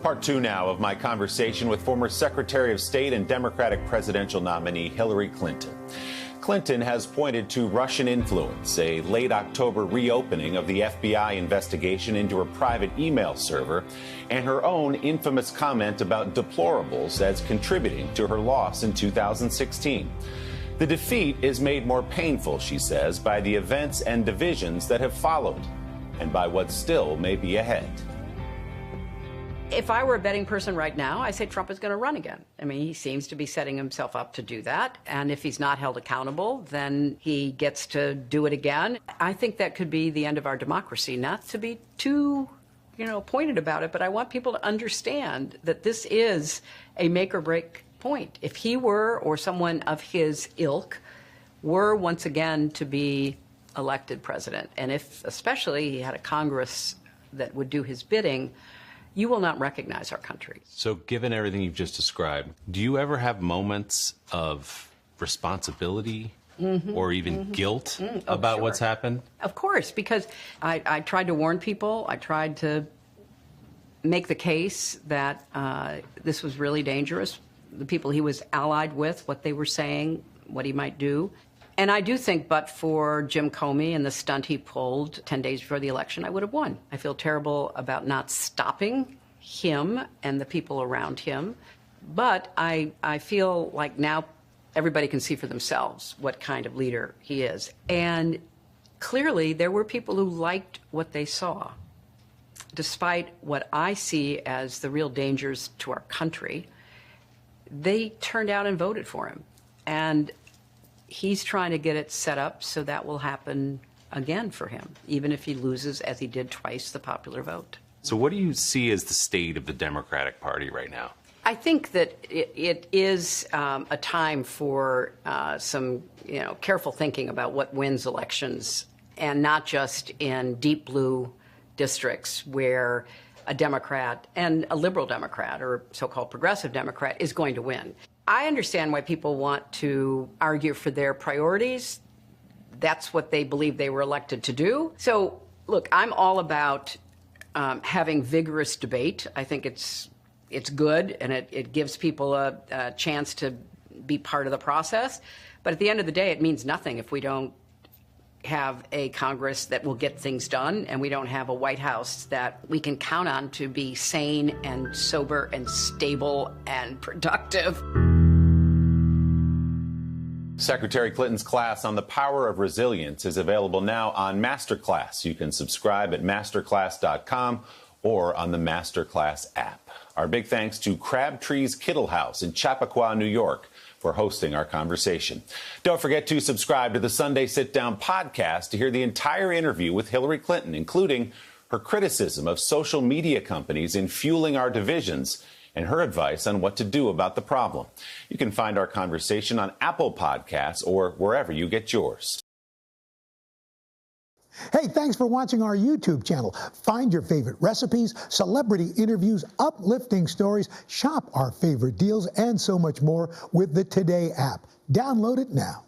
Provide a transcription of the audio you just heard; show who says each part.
Speaker 1: Part two now of my conversation with former Secretary of State and Democratic presidential nominee Hillary Clinton. Clinton has pointed to Russian influence, a late October reopening of the FBI investigation into her private email server, and her own infamous comment about deplorables as contributing to her loss in 2016. The defeat is made more painful, she says, by the events and divisions that have followed, and by what still may be ahead.
Speaker 2: If I were a betting person right now, I say Trump is going to run again. I mean, he seems to be setting himself up to do that. And if he's not held accountable, then he gets to do it again. I think that could be the end of our democracy. Not to be too, pointed about it, but I want people to understand that this is a make or break point. If he were, or someone of his ilk, were once again to be elected president, and if especially he had a Congress that would do his bidding, you will not recognize our country.
Speaker 1: So given everything you've just described, do you ever have moments of responsibility or even guilt about what's happened?
Speaker 2: Of course, because I tried to warn people. I tried to make the case that this was really dangerous. The people he was allied with, what they were saying, what he might do. And I do think, but for Jim Comey and the stunt he pulled 10 days before the election, I would have won. I feel terrible about not stopping him and the people around him. But I feel like now everybody can see for themselves what kind of leader he is. And clearly there were people who liked what they saw, despite what I see as the real dangers to our country. They turned out and voted for him. And he's trying to get it set up so that will happen again for him, even if he loses, as he did twice, the popular vote.
Speaker 1: So what do you see as the state of the Democratic Party right now?
Speaker 2: I think that it is a time for some careful thinking about what wins elections, and not just in deep blue districts where a Democrat and a liberal Democrat or so-called progressive Democrat is going to win. I understand why people want to argue for their priorities. That's what they believe they were elected to do. So, look, I'm all about having vigorous debate. I think it's good, and it gives people a chance to be part of the process. But at the end of the day, it means nothing if we don't have a Congress that will get things done, and we don't have a White House that we can count on to be sane and sober and stable and productive.
Speaker 1: Secretary Clinton's class on the power of resilience is available now on Masterclass. You can subscribe at masterclass.com or on the Masterclass app. Our big thanks to Crabtree's Kittle House in Chappaqua, New York, for hosting our conversation. Don't forget to subscribe to the Sunday Sitdown podcast to hear the entire interview with Hillary Clinton, including her criticism of social media companies in fueling our divisions and her advice on what to do about the problem. You can find our conversation on Apple Podcasts or wherever you get yours.
Speaker 3: Hey, thanks for watching our YouTube channel. Find your favorite recipes, celebrity interviews, uplifting stories, shop our favorite deals, and so much more with the Today app. Download it now.